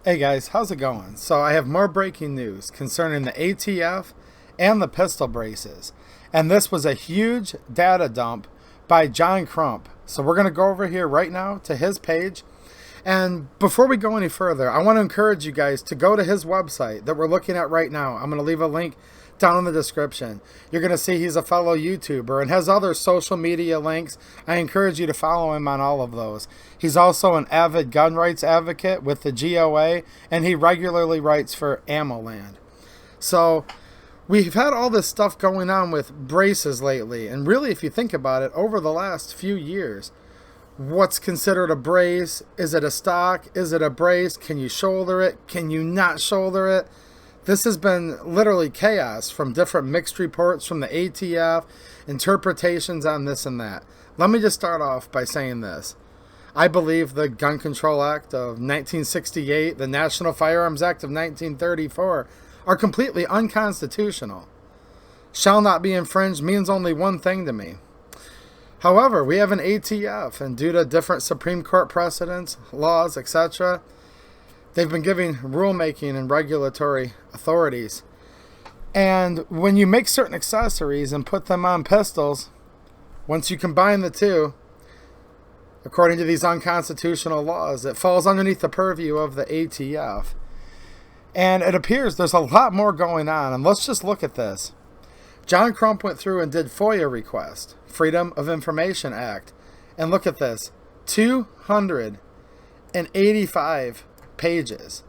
Hey guys, how's it going? So I have more breaking news concerning the ATF and the pistol braces. And this was a huge data dump by John Crump. So we're going to go over here right now to his page. And before we go any further, I want to encourage you guys to go to his website that we're looking at right now. I'm going to leave a link down in the description. You're going to see he's a fellow YouTuber and has other social media links. I encourage you to follow him on all of those. He's also an avid gun rights advocate with the GOA, and he regularly writes for AmmoLand. So we've had all this stuff going on with braces lately, and really, if you think about it, over the last few years, what's considered a brace? Is it a stock? Is it a brace? Can you shoulder it? Can you not shoulder it? This has been literally chaos from different mixed reports from the ATF, interpretations on this and that. Let me just start off by saying this. I believe the Gun Control Act of 1968, the National Firearms Act of 1934 are completely unconstitutional. Shall not be infringed means only one thing to me. However, we have an ATF, and due to different Supreme Court precedents, laws, etc., they've been giving rulemaking and regulatory authorities. And when you make certain accessories and put them on pistols, once you combine the two, according to these unconstitutional laws, it falls underneath the purview of the ATF. And it appears there's a lot more going on. And let's just look at this. John Crump went through and did FOIA request, Freedom of Information Act. And look at this, 285 pages.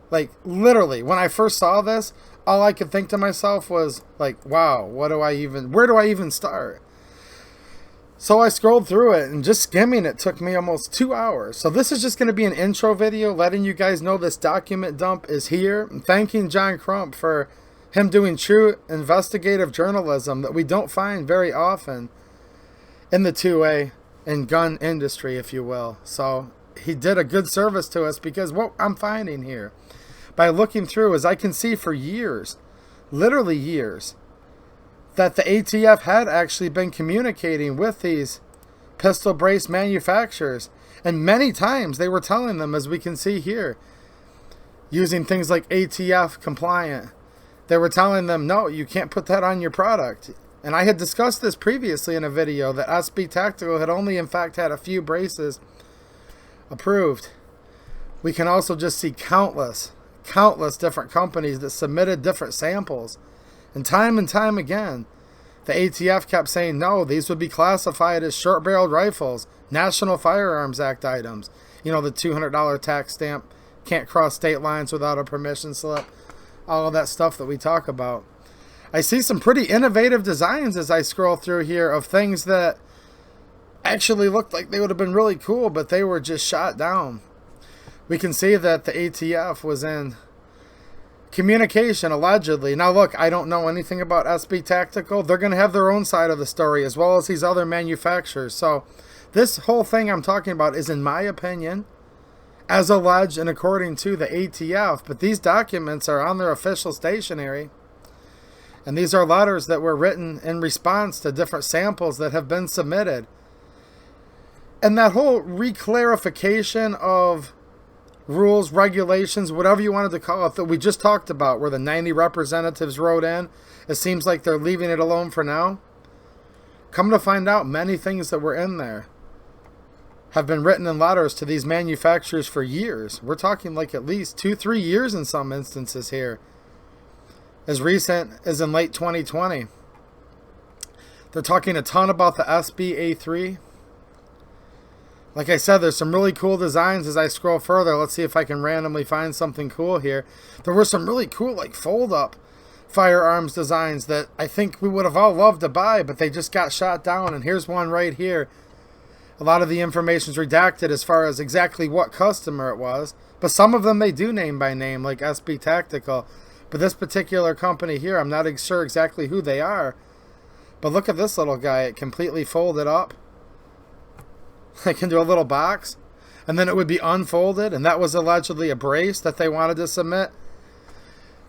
Like, literally, when I first saw this, all I could think to myself was like, wow, where do I even start? So I scrolled through it, and just skimming it took me almost 2 hours. So this is just going to be an intro video letting you guys know this document dump is here, and thanking John Crump for him doing true investigative journalism that we don't find very often in the 2A and gun industry, if you will. So he did a good service to us, because what I'm finding here by looking through is I can see for years, literally years, that the ATF had actually been communicating with these pistol brace manufacturers. And many times they were telling them, as we can see here, using things like ATF compliant, they were telling them, no, you can't put that on your product. And I had discussed this previously in a video that SB Tactical had only in fact had a few braces approved. We can also just see countless different companies that submitted different samples. And time again, the ATF kept saying, no, these would be classified as short-barreled rifles, National Firearms Act items. You know, the $200 tax stamp, can't cross state lines without a permission slip, all of that stuff that we talk about. I see some pretty innovative designs as I scroll through here of things that actually looked like they would have been really cool, but they were just shot down. We can see that the ATF was in communication, allegedly. Now look, I don't know anything about SB Tactical. They're going to have their own side of the story, as well as these other manufacturers. So this whole thing I'm talking about is, in my opinion, as alleged and according to the ATF. But these documents are on their official stationery. And these are letters that were written in response to different samples that have been submitted. And that whole reclarification of rules, regulations, whatever you wanted to call it, that we just talked about, where the 90 representatives wrote in, it seems like they're leaving it alone for now. Come to find out, many things that were in there have been written in letters to these manufacturers for years. We're talking like at least 2-3 years in some instances here. As recent as in late 2020. They're talking a ton about the SB-A3. Like I said, there's some really cool designs as I scroll further. Let's see if I can randomly find something cool here. There were some really cool, like, fold-up firearms designs that I think we would have all loved to buy, but they just got shot down. And here's one right here. A lot of the information's redacted as far as exactly what customer it was, but some of them they do name by name, like SB Tactical. But this particular company here, I'm not sure exactly who they are. But look at this little guy. It completely folded up. I can do a little box, and then it would be unfolded, and that was allegedly a brace that they wanted to submit.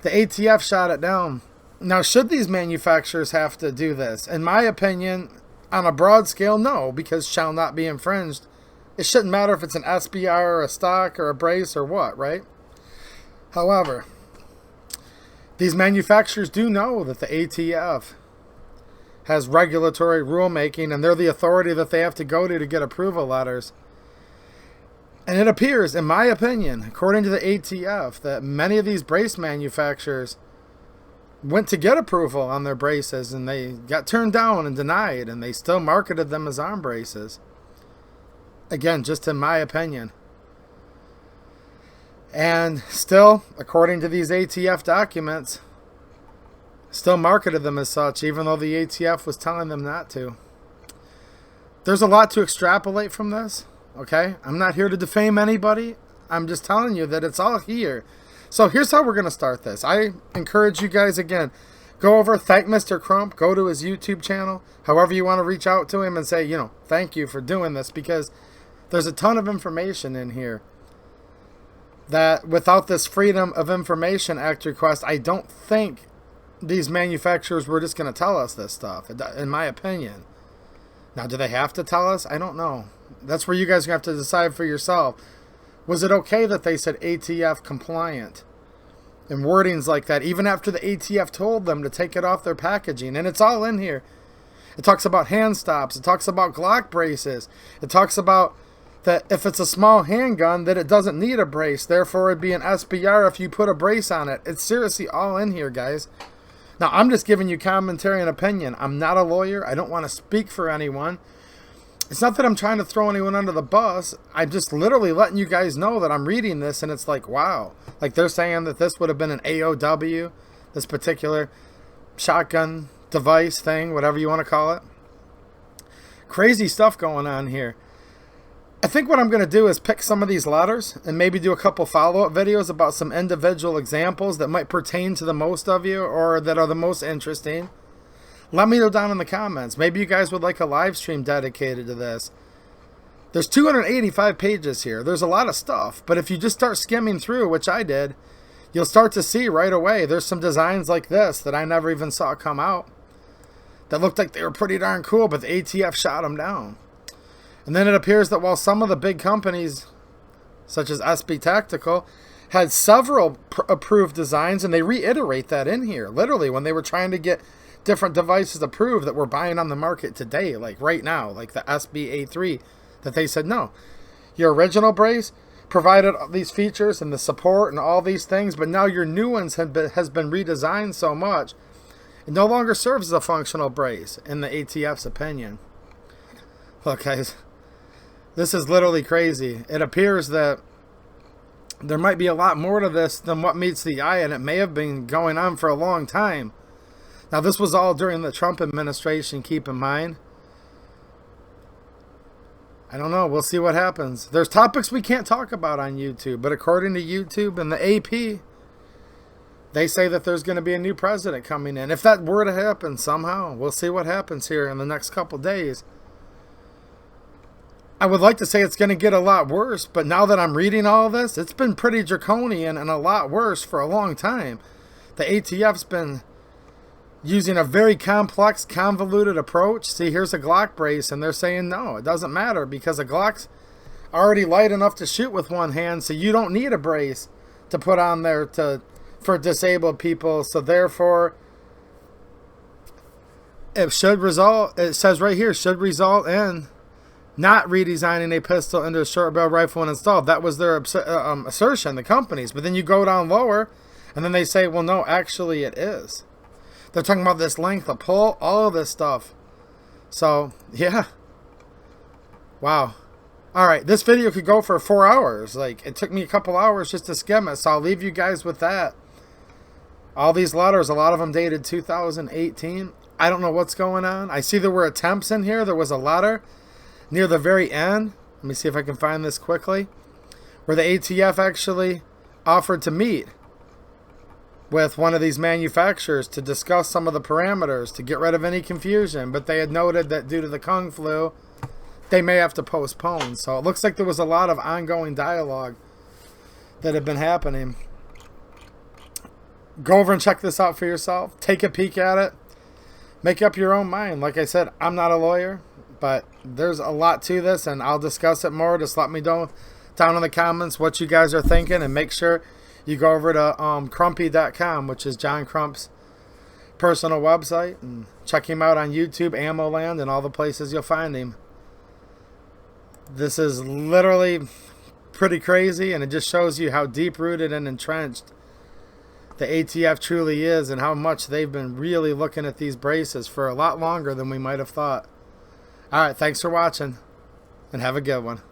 The ATF shot it down. Now, should these manufacturers have to do this? In my opinion, on a broad scale, no, because shall not be infringed. It shouldn't matter if it's an SBR or a stock or a brace or what, right? However, these manufacturers do know that the ATF has regulatory rulemaking, and they're the authority that they have to go to get approval letters. And it appears, in my opinion, according to the ATF, that many of these brace manufacturers went to get approval on their braces, and they got turned down and denied, and they still marketed them as arm braces. Again, just in my opinion. And still, according to these ATF documents, still marketed them as such, even though the ATF was telling them not to. There's a lot to extrapolate from this, okay? I'm not here to defame anybody. I'm just telling you that it's all here. So here's how we're going to start this. I encourage you guys, again, go over, thank Mr. Crump, go to his YouTube channel, however you want to reach out to him and say, you know, thank you for doing this, because there's a ton of information in here that without this Freedom of Information Act request, I don't think these manufacturers were just going to tell us this stuff, in my opinion. Now, do they have to tell us? I don't know. That's where you guys have to decide for yourself. Was it okay that they said ATF compliant and wordings like that, even after the ATF told them to take it off their packaging? And it's all in here. It talks about hand stops. It talks about Glock braces. It talks about that if it's a small handgun, that it doesn't need a brace. Therefore, it'd be an SBR if you put a brace on it. It's seriously all in here, guys. Now, I'm just giving you commentary and opinion. I'm not a lawyer. I don't want to speak for anyone. It's not that I'm trying to throw anyone under the bus. I'm just literally letting you guys know that I'm reading this, and it's like, wow. Like, they're saying that this would have been an AOW, this particular shotgun device thing, whatever you want to call it. Crazy stuff going on here. I think what I'm going to do is pick some of these letters and maybe do a couple follow-up videos about some individual examples that might pertain to the most of you or that are the most interesting. Let me know down in the comments. Maybe you guys would like a live stream dedicated to this. There's 285 pages here. There's a lot of stuff, but if you just start skimming through, which I did, you'll start to see right away there's some designs like this that I never even saw come out that looked like they were pretty darn cool, but the ATF shot them down. And then it appears that while some of the big companies, such as SB Tactical, had several approved designs, and they reiterate that in here, literally, when they were trying to get different devices approved that we're buying on the market today, like right now, like the SB-A3, that they said, no, your original brace provided these features and the support and all these things, but now your new ones has been redesigned so much, it no longer serves as a functional brace, in the ATF's opinion. Look, guys, this is literally crazy. It appears that there might be a lot more to this than what meets the eye, and it may have been going on for a long time. Now, this was all during the Trump administration, keep in mind. I don't know. We'll see what happens. There's topics we can't talk about on YouTube, but according to YouTube and the AP, they say that there's going to be a new president coming in. If that were to happen somehow, we'll see what happens here in the next couple days. I would like to say it's going to get a lot worse, but now that I'm reading all this, it's been pretty draconian and a lot worse for a long time. The ATF's been using a very complex, convoluted approach. See, here's a Glock brace, and they're saying, no, it doesn't matter because a Glock's already light enough to shoot with one hand, so you don't need a brace to put on there for disabled people. So therefore, it says right here, should result in not redesigning a pistol into a short barrel rifle when installed. That was their assertion, the companies. But then you go down lower, and then they say, well, no, actually it is. They're talking about this length of pull, all of this stuff. So, yeah. Wow. All right, this video could go for 4 hours. Like, it took me a couple hours just to skim it, so I'll leave you guys with that. All these letters, a lot of them dated 2018. I don't know what's going on. I see there were attempts in here. There was a letter near the very end. Let me see if I can find this quickly. Where the ATF actually offered to meet with one of these manufacturers to discuss some of the parameters to get rid of any confusion. But they had noted that due to the Kung Flu, they may have to postpone. So it looks like there was a lot of ongoing dialogue that had been happening. Go over and check this out for yourself. Take a peek at it. Make up your own mind. Like I said, I'm not a lawyer, but there's a lot to this, and I'll discuss it more. Just let me know down in the comments what you guys are thinking, and make sure you go over to crumpy.com, which is John Crump's personal website, and check him out on YouTube, Ammo Land, and all the places you'll find him. This is literally pretty crazy, and it just shows you how deep-rooted and entrenched the ATF truly is, and how much they've been really looking at these braces for a lot longer than we might have thought. Alright, thanks for watching, and have a good one.